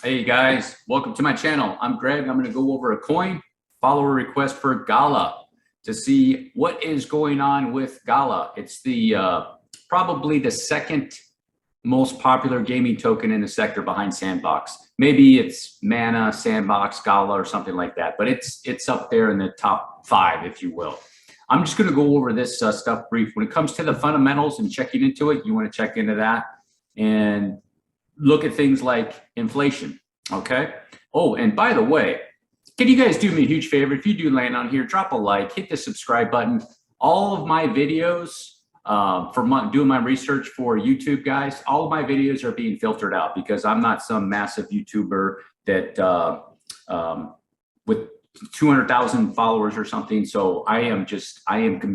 Hey guys, welcome to my channel. I'm Greg. I'm going to go over a coin follower request for Gala to see what is going on with Gala. It's the probably the second most popular gaming token in the sector behind Sandbox. Maybe it's Mana, Sandbox, Gala, or something like that, but it's up there in the top 5, if you will. I'm just going to go over this stuff brief. When it comes to the fundamentals and checking into it, you want to check into that and look at things like inflation, okay? Oh, and by the way, can you guys do me a huge favor? If you do land on here, drop a like, hit the subscribe button. All of my videos doing my research for YouTube, guys, all of my videos are being filtered out because I'm not some massive YouTuber that with 200,000 followers or something. So I am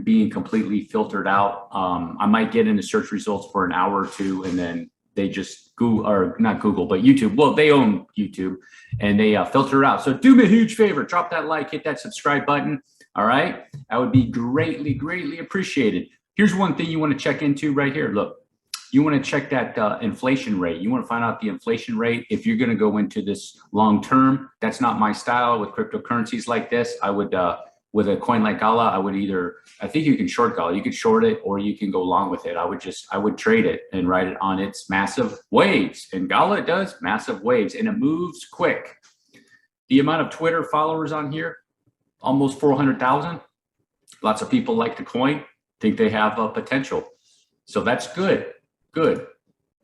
being completely filtered out. I might get into search results for an hour or two, and then they just Google, or not Google, but YouTube. Well, they own YouTube, and they filter it out. So do me a huge favor, drop that like, hit that subscribe button. All right, that would be greatly appreciated. Here's one thing you want to check into right here. Look, you want to check that inflation rate. You want to find out the inflation rate if you're going to go into this long term. That's not my style with cryptocurrencies like this. I would with a coin like Gala, I think you can short Gala. You could short it or you can go long with it. I would trade it and ride it on its massive waves. And Gala does massive waves and it moves quick. The amount of Twitter followers on here, almost 400,000. Lots of people like the coin, think they have a potential. So that's good.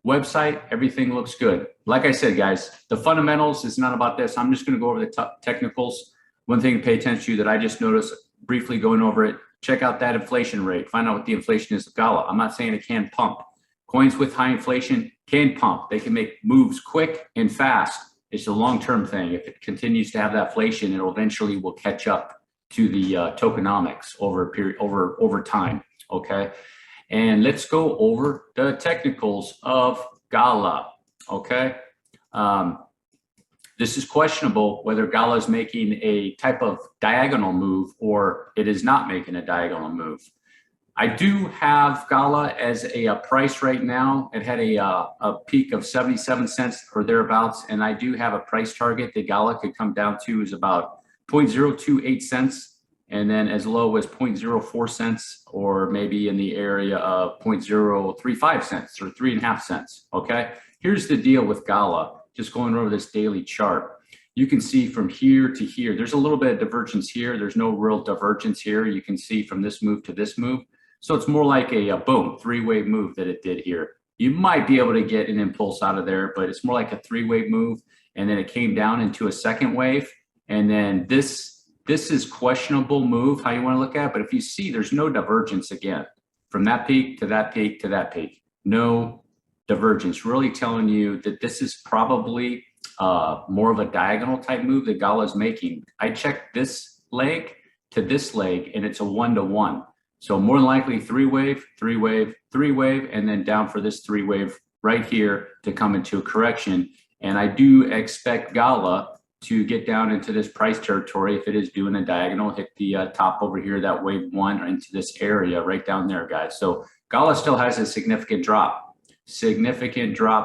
Website, everything looks good. Like I said, guys, the fundamentals is not about this. I'm just going to go over the technicals. One thing to pay attention to that I just noticed briefly going over it, check out that inflation rate. Find out what the inflation is of Gala. I'm not saying it can pump. Coins with high inflation can pump. They can make moves quick and fast. It's a long-term thing. If it continues to have that inflation, it eventually will catch up to the tokenomics over a period, over time. Okay. And let's go over the technicals of Gala, okay? This is questionable whether Gala is making a type of diagonal move or it is not making a diagonal move. I do have Gala as a price right now. It had a peak of 77 cents or thereabouts, and I do have a price target that Gala could come down to is about 0.028 cents. And then as low as 0.04 cents, or maybe in the area of 0.035 cents or 3.5 cents, okay? Here's the deal with Gala, just going over this daily chart. You can see from here to here, there's a little bit of divergence here. There's no real divergence here. You can see from this move to this move. So it's more like a boom, three-wave move that it did here. You might be able to get an impulse out of there, but it's more like a three-wave move. And then it came down into a second wave. And then this is questionable move, how you want to look at it. But if you see, there's no divergence again from that peak to that peak to that peak. No divergence, really telling you that this is probably more of a diagonal type move that Gala is making. I checked this leg to this leg, and it's a 1-to-1. So more than likely three-wave, three-wave, three-wave, and then down for this three-wave right here to come into a correction. And I do expect Gala to get down into this price territory. If it is doing a diagonal, hit the top over here, that wave 1, or into this area right down there, guys. So Gala still has a significant drop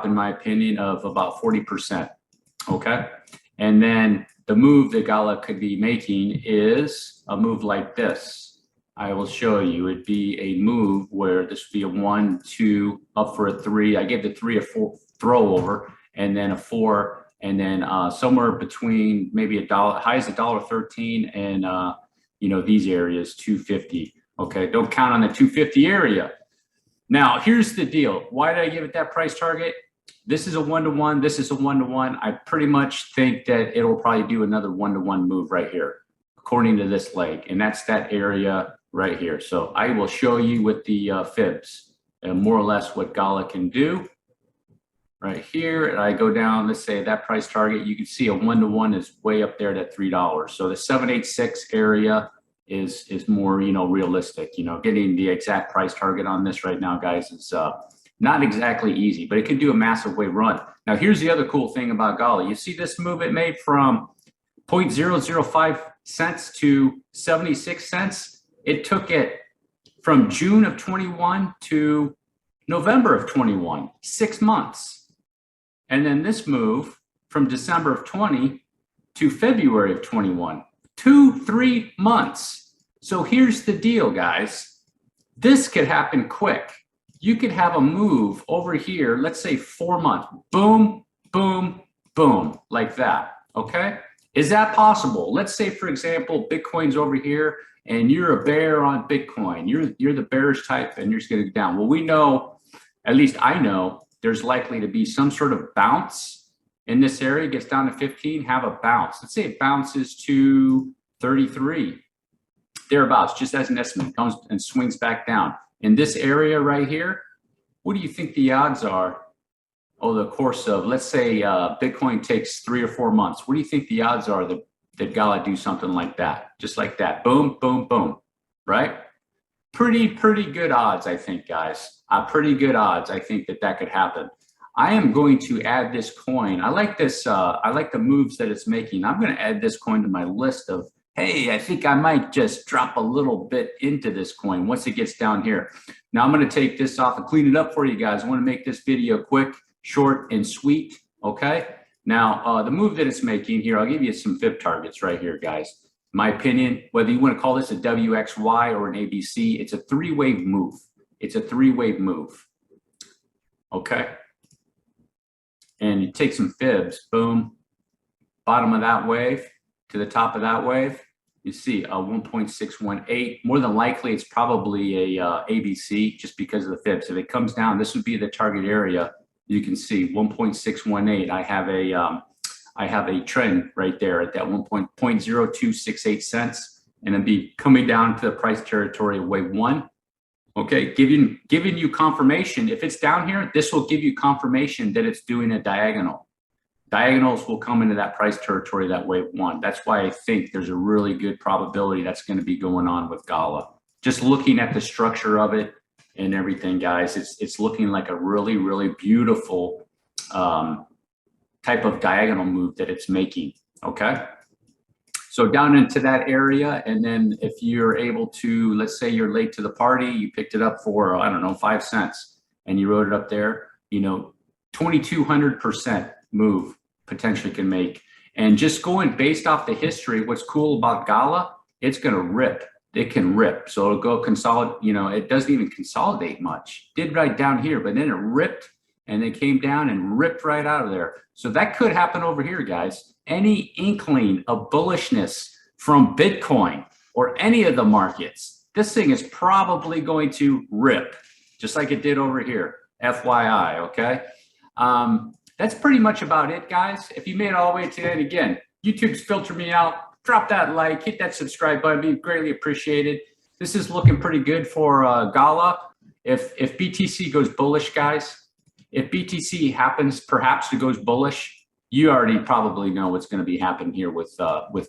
in my opinion of about 40%, okay? And then the move that Gala could be making is a move like this. I will show you. It'd be a move where this would be a 1, 2, up for a 3. I gave the 3 a 4 throw over, and then a 4, and then somewhere between maybe $1, high as $1.13, and you know, these areas 250. Okay, don't count on the 250 area. Now here's the deal. Why did I give it that price target? This is a 1-to-1. This is a 1-to-1. I pretty much think that it'll probably do another 1-to-1 move right here, according to this leg, and that's that area right here. So I will show you with the fibs and more or less what Gala can do. Right here, and I go down, let's say that price target, you can see a 1-to-1 is way up there at $3. So the 786 area is more, you know, realistic. You know, getting the exact price target on this right now, guys, is not exactly easy, but it can do a massive wave run. Now, here's the other cool thing about Gala. You see this move it made from 0.005 cents to 76 cents. It took it from June of 21 to November of 21, 6 months. And then this move from December of 20 to February of 21, 2-3 months. So here's the deal, guys. This could happen quick. You could have a move over here, let's say 4 months, boom, boom, boom, like that, okay? Is that possible? Let's say, for example, Bitcoin's over here and you're a bear on Bitcoin. You're the bearish type and you're just gonna go down. Well, we know, at least I know, there's likely to be some sort of bounce in this area, gets down to 15, have a bounce. Let's say it bounces to 33, thereabouts, just as an estimate, comes and swings back down. In this area right here, what do you think the odds are over the course of, let's say Bitcoin takes 3 or 4 months? What do you think the odds are that Gala do something like that? Just like that, boom, boom, boom, right? Pretty good odds, I think, guys. Pretty good odds, I think that could happen. I am going to add this coin. I like this, I like the moves that it's making. I'm gonna add this coin to my list of, hey, I think I might just drop a little bit into this coin once it gets down here. Now I'm gonna take this off and clean it up for you guys. I wanna make this video quick, short, and sweet, okay? Now, the move that it's making here, I'll give you some fib targets right here, guys. My opinion, whether you wanna call this a WXY or an ABC, it's a 3-wave move. It's a 3-wave move, okay? And you take some fibs, boom, bottom of that wave to the top of that wave, you see a 1.618. More than likely, it's probably a ABC just because of the fibs. If it comes down, this would be the target area. You can see 1.618. I have a trend right there at that 1.0268 cents, and it'd be coming down to the price territory of wave 1. Okay, giving you confirmation. If it's down here, this will give you confirmation that it's doing a diagonal. Diagonals will come into that price territory, that wave 1. That's why I think there's a really good probability that's going to be going on with Gala. Just looking at the structure of it and everything, guys, it's looking like a really beautiful type of diagonal move that it's making. Okay. So down into that area, and then if you're able to, let's say you're late to the party, you picked it up for, I don't know, 5 cents, and you wrote it up there, you know, 2,200% move potentially can make. And just going based off the history, what's cool about Gala, it's gonna rip. It can rip. So it'll go consolidate, you know, it doesn't even consolidate much. Did right down here, but then it ripped and it came down and ripped right out of there. So that could happen over here, guys. Any inkling of bullishness from Bitcoin or any of the markets, this thing is probably going to rip, just like it did over here, FYI, okay? That's pretty much about it, guys. If you made it all the way to the end, again, YouTube's filtered me out. Drop that like, hit that subscribe button, be greatly appreciated. This is looking pretty good for Gala. If BTC goes bullish, guys, if BTC happens perhaps to goes bullish, you already probably know what's going to be happening here with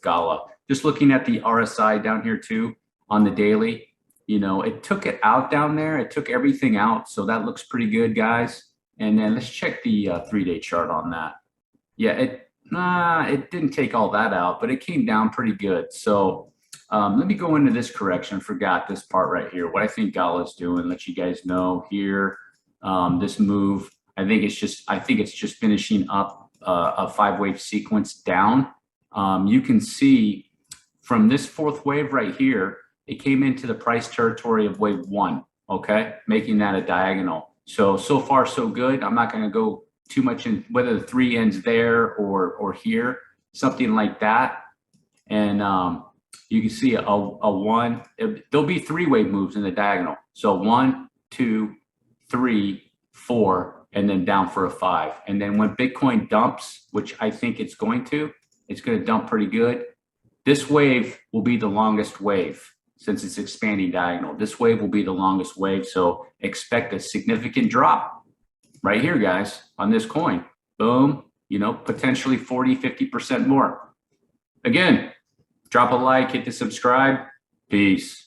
Gala. Just looking at the RSI down here too on the daily, you know, it took it out down there. It took everything out. So that looks pretty good, guys. And then let's check the 3-day chart on that. Yeah, it didn't take all that out, but it came down pretty good. So let me go into this correction. Forgot this part right here. What I think Gala's doing, let you guys know here. This move, I think it's just finishing up a 5-wave sequence down. You can see from this 4th wave right here, it came into the price territory of wave 1, okay, making that a diagonal. So far so good. I'm not going to go too much in whether the 3 ends there or here, something like that. And you can see a 1. There'll be 3-wave moves in the diagonal. So 1, 2, 3, 4, and then down for a 5. And then when Bitcoin dumps, which I think it's going to dump pretty good. This wave will be the longest wave since it's expanding diagonal. This wave will be the longest wave. So expect a significant drop right here, guys, on this coin. Boom, you know, potentially 40, 50% more. Again, drop a like, hit the subscribe. Peace.